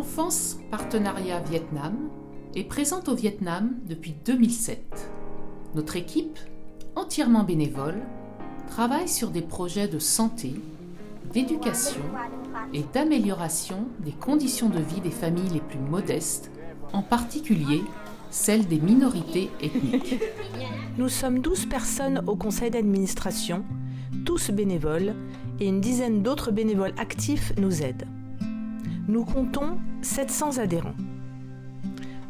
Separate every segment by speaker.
Speaker 1: Enfance Partenariat Vietnam est présente au Vietnam depuis 2007. Notre équipe, entièrement bénévole, travaille sur des projets de santé, d'éducation et d'amélioration des conditions de vie des familles les plus modestes, en particulier celles des minorités ethniques.
Speaker 2: Nous sommes 12 personnes au conseil d'administration, tous bénévoles, et une dizaine d'autres bénévoles actifs nous aident. Nous comptons 700 adhérents.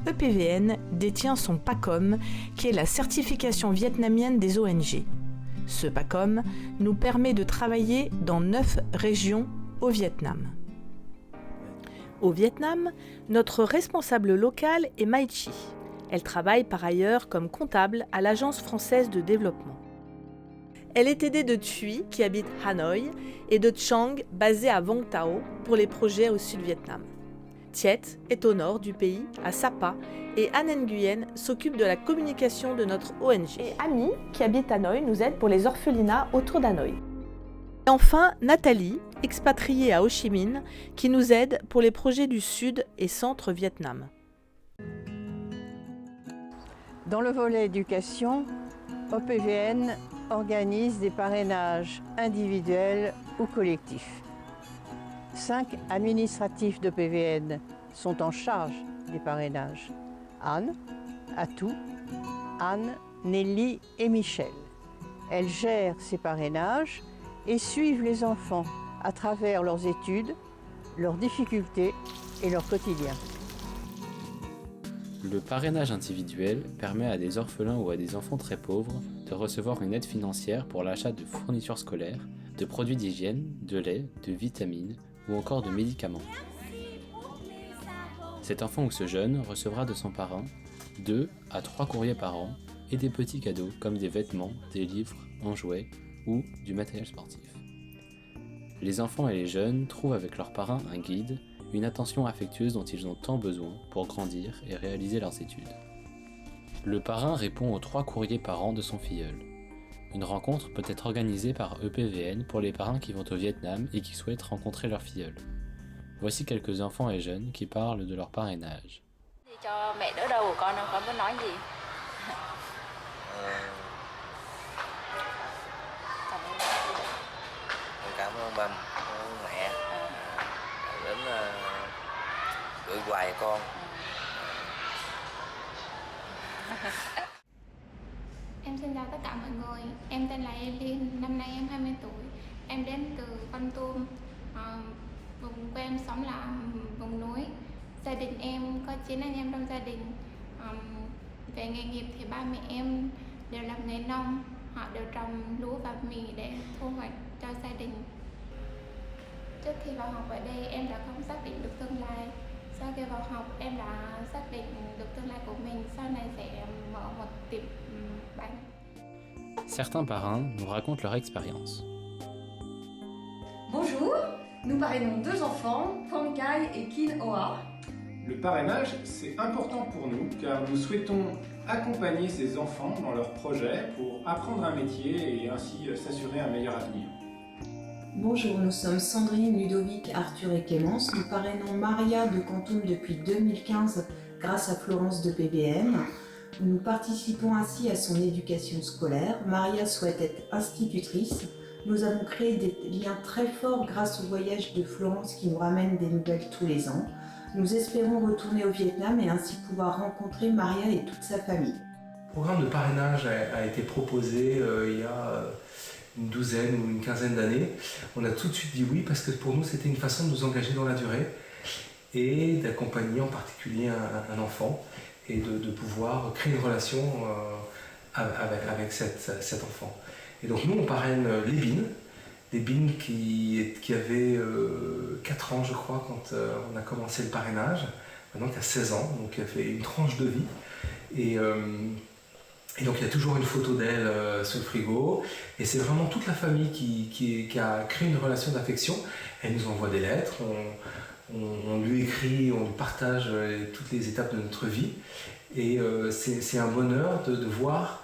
Speaker 2: EPVN détient son PACOM, qui est la certification vietnamienne des ONG. Ce PACOM nous permet de travailler dans 9 régions au Vietnam. Au Vietnam, notre responsable locale est Mai Chi. Elle travaille par ailleurs comme comptable à l'Agence française de développement. Elle est aidée de Thuy, qui habite Hanoï, et de Chang, basé à Vung Tau, pour les projets au Sud-Vietnam. Thiet est au nord du pays, à Sapa, et Anh Nguyen s'occupe de la communication de notre ONG. Et Ami, qui habite Hanoï, nous aide pour les orphelinats autour d'Hanoï. Et enfin, Nathalie, expatriée à Ho Chi Minh, qui nous aide pour les projets du Sud et Centre Vietnam.
Speaker 3: Dans le volet éducation, OPVN organise des parrainages individuels ou collectifs. 5 administratifs d'OPVN sont en charge des parrainages. Anne, Atou, Anne, Nelly et Michel. Elles gèrent ces parrainages et suivent les enfants à travers leurs études, leurs difficultés et leur quotidien.
Speaker 4: Le parrainage individuel permet à des orphelins ou à des enfants très pauvres de recevoir une aide financière pour l'achat de fournitures scolaires, de produits d'hygiène, de lait, de vitamines ou encore de médicaments. Cet enfant ou ce jeune recevra de son parrain 2 à 3 courriers par an et des petits cadeaux comme des vêtements, des livres, un jouet ou du matériel sportif. Les enfants et les jeunes trouvent avec leur parrain un guide, une attention affectueuse dont ils ont tant besoin pour grandir et réaliser leurs études. Le parrain répond aux 3 courriers par an de son filleul. Une rencontre peut être organisée par EPVN pour les parrains qui vont au Vietnam et qui souhaitent rencontrer leur filleul. Voici quelques enfants et jeunes qui parlent de leur parrainage.
Speaker 5: Cảm ơn ba, cảm ơn mẹ đến gửi quà cho con.
Speaker 6: Em xin chào tất cả mọi người. Em tên là Elin, năm nay em 20 tuổi. Em đến từ Con Tum. Vùng quê em sống là vùng núi. Gia đình em có 9 anh em trong gia đình. Về nghề nghiệp thì ba mẹ em đều làm nghề nông. Họ đều trồng lúa và mì để thu hoạch cho gia đình. Trước khi vào học ở đây em đã không xác định được tương lai. Sau khi vào học em đã xác định được tương lai của mình. Sau này sẽ mở một tiệm bánh.
Speaker 4: Certains parrains nous racontent leur expérience.
Speaker 7: Bonjour, nous parrainons 2 enfants, Phong Kai et Kin Hoa.
Speaker 8: Le parrainage, c'est important pour nous car nous souhaitons accompagner ces enfants dans leurs projets pour apprendre un métier et ainsi s'assurer un meilleur avenir.
Speaker 9: Bonjour, nous sommes Sandrine, Ludovic, Arthur et Clémence. Nous parrainons Maria de Cantoum depuis 2015 grâce à Florence de PBM. Nous participons ainsi à son éducation scolaire. Maria souhaite être institutrice. Nous avons créé des liens très forts grâce au voyage de Florence qui nous ramène des nouvelles tous les ans. Nous espérons retourner au Vietnam et ainsi pouvoir rencontrer Maria et toute sa famille.
Speaker 10: Le programme de parrainage a été proposé il y a une douzaine ou une quinzaine d'années. On a tout de suite dit oui parce que pour nous c'était une façon de nous engager dans la durée et d'accompagner en particulier un enfant et de pouvoir créer une relation avec cet enfant. Et donc nous on parraine les Bines qui avait 4 ans je crois quand on a commencé le parrainage, maintenant qui a 16 ans, donc qui a fait une tranche de vie. Et donc il y a toujours une photo d'elle sur le frigo, et c'est vraiment toute la famille qui a créé une relation d'affection. Elle nous envoie des lettres, on lui écrit, on lui partage toutes les étapes de notre vie, et c'est un bonheur de voir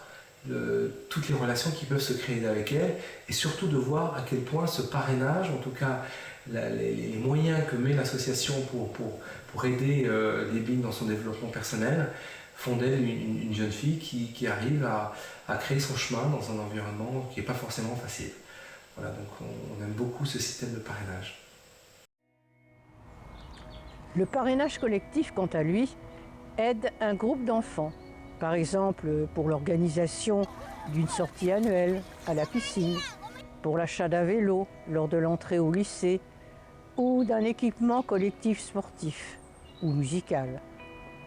Speaker 10: toutes les relations qui peuvent se créer avec elle, et surtout de voir à quel point ce parrainage, en tout cas les moyens que met l'association pour aider Débine dans son développement personnel font d'elle une jeune fille qui arrive à créer son chemin dans un environnement qui n'est pas forcément facile. Voilà, donc on aime beaucoup ce système de parrainage.
Speaker 3: Le parrainage collectif, quant à lui, aide un groupe d'enfants, par exemple pour l'organisation d'une sortie annuelle à la piscine, pour l'achat d'un vélo lors de l'entrée au lycée ou d'un équipement collectif sportif ou musical,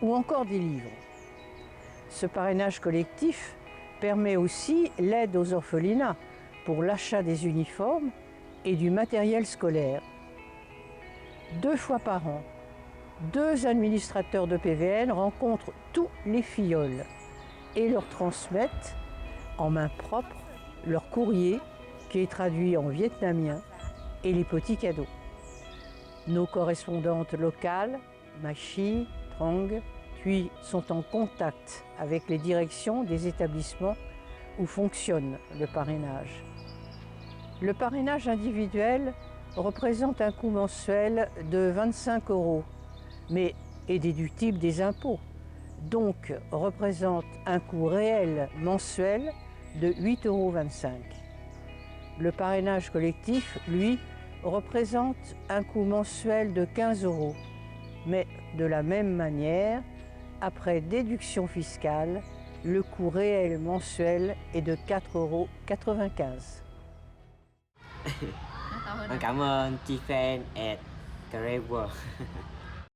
Speaker 3: ou encore des livres. Ce parrainage collectif permet aussi l'aide aux orphelinats pour l'achat des uniformes et du matériel scolaire. 2 fois par an, 2 administrateurs de PVN rencontrent tous les filleuls et leur transmettent en main propre leur courrier qui est traduit en vietnamien et les petits cadeaux. Nos correspondantes locales, Machi, Trong, Thuy, sont en contact avec les directions des établissements où fonctionne le parrainage. Le parrainage individuel représente un coût mensuel de 25 €, mais est déductible des impôts, donc représente un coût réel mensuel de 8,25 €. Le parrainage collectif, lui, représente un coût mensuel de 15 €, mais de la même manière, après déduction fiscale, le coût réel mensuel est de 4,95 €.
Speaker 11: Con cảm ơn Chi Fan at Great World.